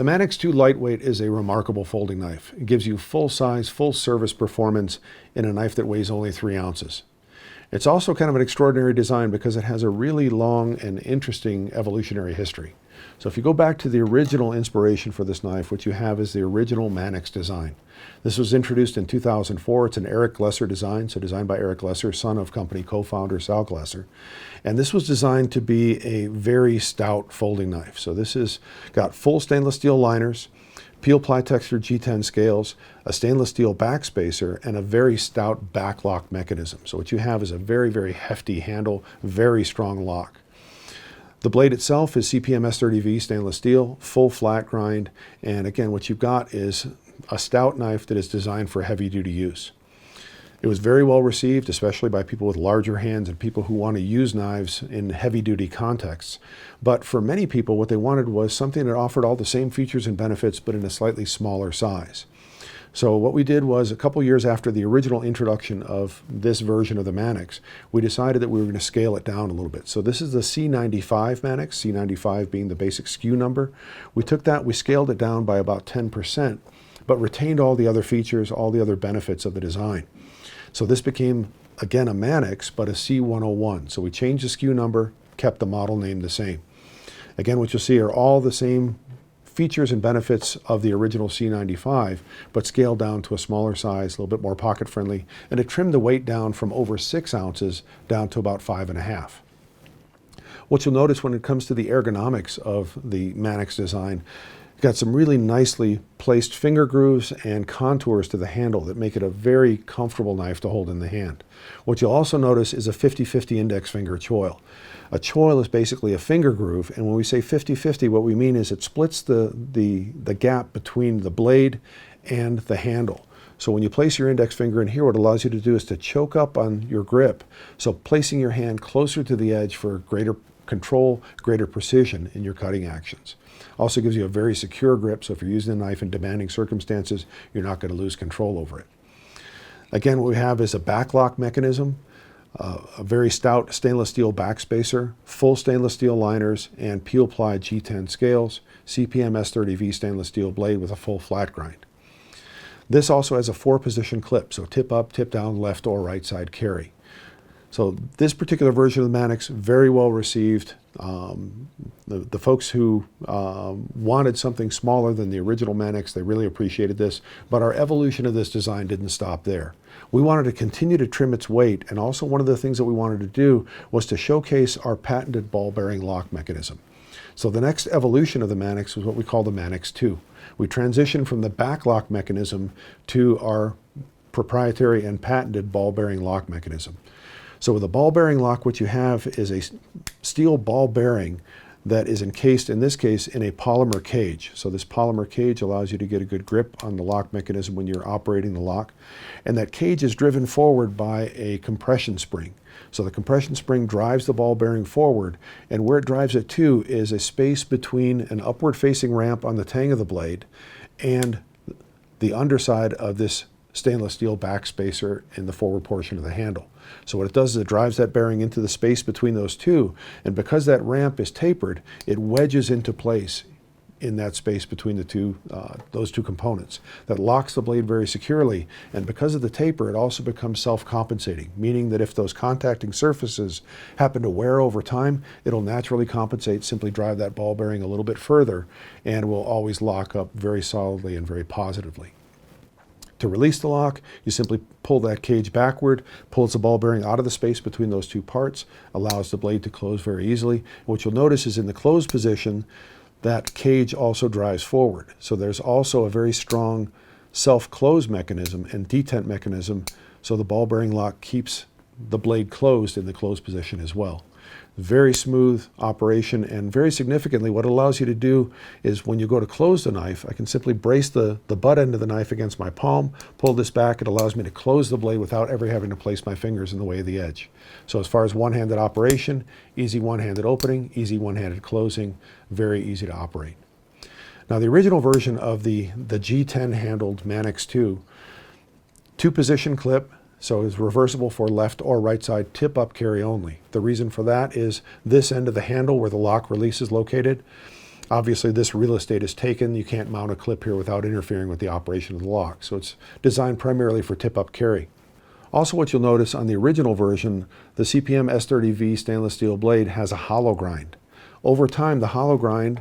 The Manix 2 Lightweight is a remarkable folding knife. It gives you full-size, full-service performance in a knife that weighs only 3 ounces. It's also kind of an extraordinary design because it has a really long and interesting evolutionary history. So if you go back to the original inspiration for this knife, what you have is the original Manix design. This was introduced in 2004. It's an Eric Glesser design, so designed by Eric Glesser, son of company co-founder Sal Glesser. And this was designed to be a very stout folding knife. So this has got full stainless steel liners, peel-ply textured G10 scales, a stainless steel backspacer, and a very stout backlock mechanism. So what you have is a very, very hefty handle, very strong lock. The blade itself is CPM S30V stainless steel, full flat grind, and again, what you've got is a stout knife that is designed for heavy-duty use. It was very well received, especially by people with larger hands and people who want to use knives in heavy-duty contexts. But for many people, what they wanted was something that offered all the same features and benefits, but in a slightly smaller size. So what we did was, a couple years after the original introduction of this version of the Manix, we decided that we were going to scale it down a little bit. So this is the C95 Manix, C95 being the basic SKU number. We took that, we scaled it down by about 10%, but retained all the other features, all the other benefits of the design. So this became, again, a Manix, but a C101. So we changed the SKU number, kept the model name the same. Again, what you'll see are all the same features and benefits of the original C95, but scaled down to a smaller size, a little bit more pocket friendly, and it trimmed the weight down from over 6 ounces down to about 5.5. What you'll notice when it comes to the ergonomics of the Manix design, you've got some really nicely placed finger grooves and contours to the handle that make it a very comfortable knife to hold in the hand. What you'll also notice is a 50-50 index finger choil. A choil is basically a finger groove, and when we say 50-50, what we mean is it splits the gap between the blade and the handle. So when you place your index finger in here, what it allows you to do is to choke up on your grip, so placing your hand closer to the edge for greater control, greater precision in your cutting actions. Also gives you a very secure grip, so if you're using the knife in demanding circumstances, you're not going to lose control over it. Again, what we have is a backlock mechanism, a very stout stainless steel backspacer, full stainless steel liners, and peel-ply G10 scales, CPM S30V stainless steel blade with a full flat grind. This also has a 4-position clip, so tip up, tip down, left or right side carry. So this particular version of the Manix, very well received. The folks who wanted something smaller than the original Manix, they really appreciated this, but our evolution of this design didn't stop there. We wanted to continue to trim its weight, and also one of the things that we wanted to do was to showcase our patented ball bearing lock mechanism. So the next evolution of the Manix was what we call the Manix 2. We transitioned from the backlock mechanism to our proprietary and patented ball bearing lock mechanism. So with a ball bearing lock, what you have is a steel ball bearing that is encased, in this case, in a polymer cage. So this polymer cage allows you to get a good grip on the lock mechanism when you're operating the lock. And that cage is driven forward by a compression spring. So the compression spring drives the ball bearing forward, and where it drives it to is a space between an upward facing ramp on the tang of the blade and the underside of this stainless steel backspacer in the forward portion of the handle. So what it does is it drives that bearing into the space between those two, and because that ramp is tapered, it wedges into place in that space between the two, those two components. That locks the blade very securely, and because of the taper, it also becomes self-compensating, meaning that if those contacting surfaces happen to wear over time, it'll naturally compensate, simply drive that ball bearing a little bit further, and will always lock up very solidly and very positively. To release the lock, you simply pull that cage backward, pulls the ball bearing out of the space between those two parts, allows the blade to close very easily. What you'll notice is in the closed position, that cage also drives forward. So there's also a very strong self-close mechanism and detent mechanism, so the ball bearing lock keeps the blade closed in the closed position as well. Very smooth operation, and very significantly, what it allows you to do is when you go to close the knife, I can simply brace the butt end of the knife against my palm, pull this back. It allows me to close the blade without ever having to place my fingers in the way of the edge. So as far as one-handed operation, easy one-handed opening, easy one-handed closing, very easy to operate. Now the original version of the G10 handled Manix 2, 2-position clip, so it's reversible for left or right side tip-up carry only. The reason for that is this end of the handle where the lock release is located Obviously, this real estate is taken. You can't mount a clip here without interfering with the operation of the lock. So it's designed primarily for tip-up carry. Also, what you'll notice on the original version, the CPM S30V stainless steel blade has a hollow grind. Over time, the hollow grind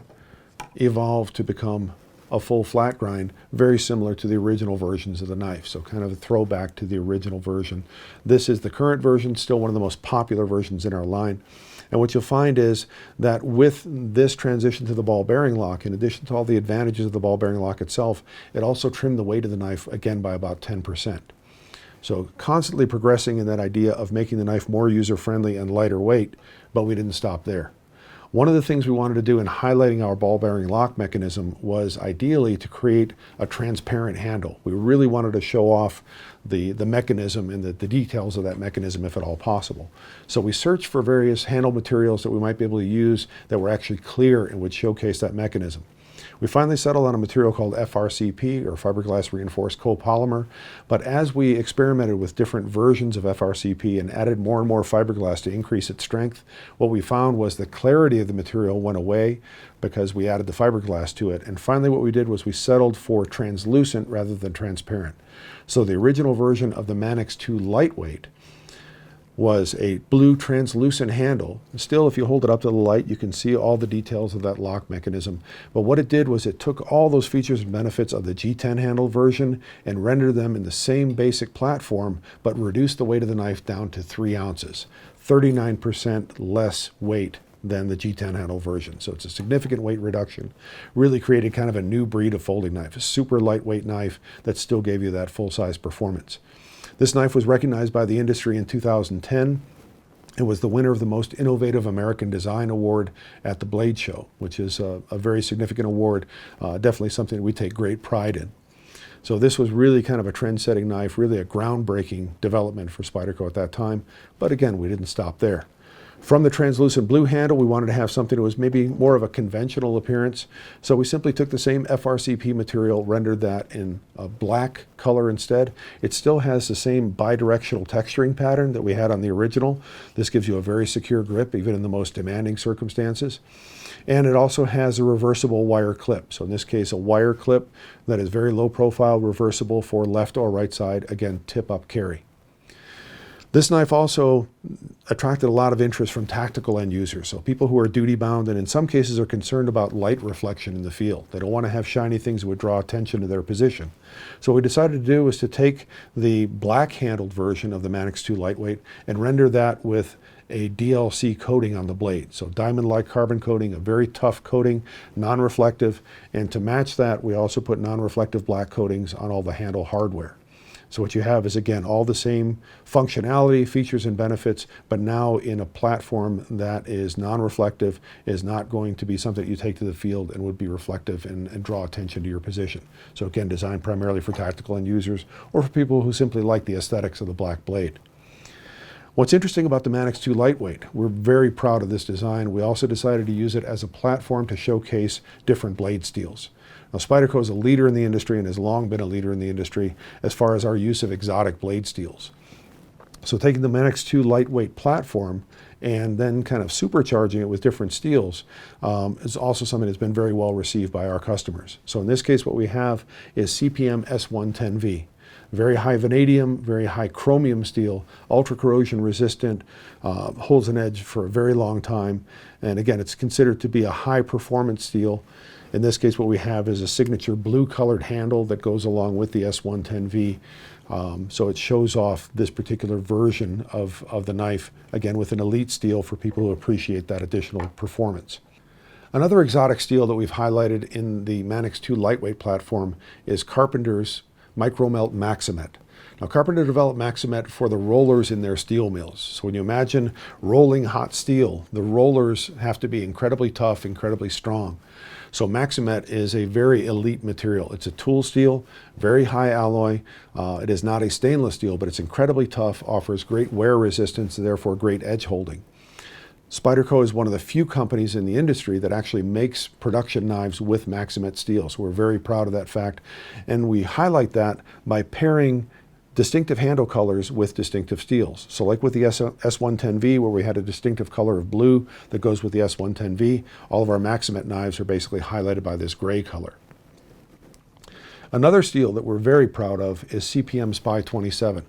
evolved to become a full flat grind, very similar to the original versions of the knife. So kind of a throwback to the original version. This is the current version, still one of the most popular versions in our line. And what you'll find is that with this transition to the ball bearing lock, in addition to all the advantages of the ball bearing lock itself, it also trimmed the weight of the knife again by about 10%. So constantly progressing in that idea of making the knife more user-friendly and lighter weight, but we didn't stop there. One of the things we wanted to do in highlighting our ball bearing lock mechanism was ideally to create a transparent handle. We really wanted to show off the mechanism and the details of that mechanism if at all possible. So we searched for various handle materials that we might be able to use that were actually clear and would showcase that mechanism. We finally settled on a material called FRCP, or fiberglass reinforced copolymer, but as we experimented with different versions of FRCP and added more and more fiberglass to increase its strength, what we found was the clarity of the material went away because we added the fiberglass to it. And finally what we did was we settled for translucent rather than transparent. So the original version of the Manix 2 lightweight was a blue translucent handle. Still, if you hold it up to the light, you can see all the details of that lock mechanism. But what it did was it took all those features and benefits of the G10 handle version and rendered them in the same basic platform, but reduced the weight of the knife down to 3 ounces, 39% less weight than the G10 handle version. So it's a significant weight reduction, really created kind of a new breed of folding knife, a super lightweight knife that still gave you that full-size performance. This knife was recognized by the industry in 2010. It was the winner of the Most Innovative American Design Award at the Blade Show, which is a very significant award, definitely something we take great pride in. So this was really kind of a trend-setting knife, really a groundbreaking development for Spyderco at that time. But again, we didn't stop there. From the translucent blue handle, we wanted to have something that was maybe more of a conventional appearance. So we simply took the same FRCP material, rendered that in a black color instead. It still has the same bidirectional texturing pattern that we had on the original. This gives you a very secure grip, even in the most demanding circumstances. And it also has a reversible wire clip. So in this case, a wire clip that is very low profile, reversible for left or right side, again, tip-up carry. This knife also attracted a lot of interest from tactical end users, so people who are duty bound and in some cases are concerned about light reflection in the field. They don't want to have shiny things that would draw attention to their position. So what we decided to do was to take the black handled version of the Manix 2 lightweight and render that with a DLC coating on the blade. So diamond-like carbon coating, a very tough coating, non-reflective, and to match that we also put non-reflective black coatings on all the handle hardware. So what you have is, again, all the same functionality, features, and benefits, but now in a platform that is non-reflective, is not going to be something that you take to the field and would be reflective and draw attention to your position. So again, designed primarily for tactical end users or for people who simply like the aesthetics of the black blade. What's interesting about the Manix 2 lightweight, we're very proud of this design. We also decided to use it as a platform to showcase different blade steels. Now, Spyderco is a leader in the industry and has long been a leader in the industry as far as our use of exotic blade steels. So taking the Manix 2 lightweight platform and then kind of supercharging it with different steels is also something that's been very well received by our customers. So in this case, what we have is CPM S110V. Very high vanadium, very high chromium steel, ultra corrosion resistant, holds an edge for a very long time. And again, it's considered to be a high performance steel. In this case, what we have is a signature blue colored handle that goes along with the S110V. So it shows off this particular version of the knife, again, with an elite steel for people who appreciate that additional performance. Another exotic steel that we've highlighted in the Manix 2 lightweight platform is Carpenter's Micromelt Maximet. Now, Carpenter developed Maximet for the rollers in their steel mills. So when you imagine rolling hot steel, the rollers have to be incredibly tough, incredibly strong. So Maximet is a very elite material. It's a tool steel, very high alloy. It is not a stainless steel, but it's incredibly tough, offers great wear resistance, and therefore great edge holding. Spyderco is one of the few companies in the industry that actually makes production knives with Maximet steel. So we're very proud of that fact. And we highlight that by pairing distinctive handle colors with distinctive steels. So like with the S110V, where we had a distinctive color of blue that goes with the S110V, all of our Maximet knives are basically highlighted by this gray color. Another steel that we're very proud of is CPM Spy 27.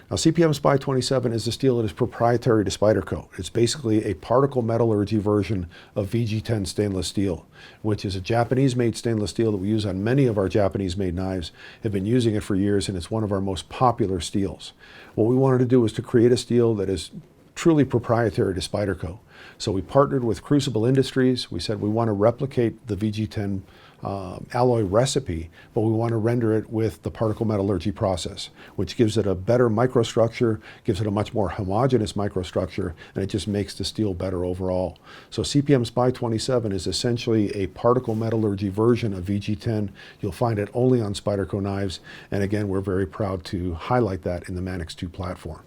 Now, CPM Spy 27 is a steel that is proprietary to Spyderco. It's basically a particle metallurgy version of VG10 stainless steel, which is a Japanese-made stainless steel that we use on many of our Japanese-made knives. Have been using it for years, and it's one of our most popular steels. What we wanted to do was to create a steel that is truly proprietary to Spyderco. So we partnered with Crucible Industries. We said we want to replicate the VG10 alloy recipe, but we want to render it with the particle metallurgy process, which gives it a better microstructure, gives it a much more homogeneous microstructure, and it just makes the steel better overall. So CPM Spy 27 is essentially a particle metallurgy version of VG10. You'll find it only on Spyderco knives, and again, we're very proud to highlight that in the Manix 2 platform.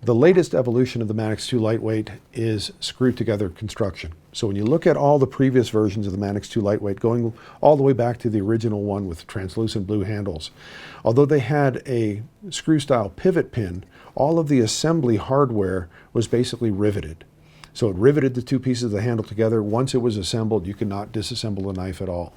The latest evolution of the Manix 2 Lightweight is screwed together construction. So when you look at all the previous versions of the Manix 2 Lightweight, going all the way back to the original one with translucent blue handles, although they had a screw style pivot pin, all of the assembly hardware was basically riveted. So it riveted the two pieces of the handle together. Once it was assembled, you could not disassemble the knife at all.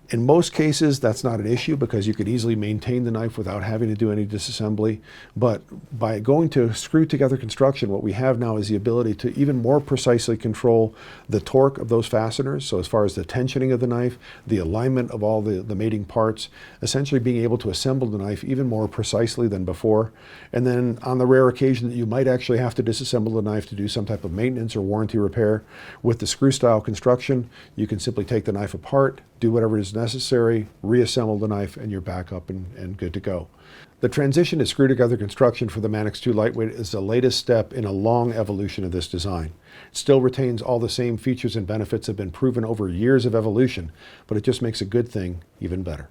In most cases, that's not an issue because you could easily maintain the knife without having to do any disassembly. But by going to screw together construction, what we have now is the ability to even more precisely control the torque of those fasteners. So as far as the tensioning of the knife, the alignment of all the mating parts, essentially being able to assemble the knife even more precisely than before. And then on the rare occasion that you might actually have to disassemble the knife to do some type of maintenance or warranty repair, with the screw style construction, you can simply take the knife apart, do whatever is necessary, reassemble the knife, and you're back up and good to go. The transition to screw together construction for the Manix 2 Lightweight is the latest step in a long evolution of this design. It still retains all the same features and benefits that have been proven over years of evolution, but it just makes a good thing even better.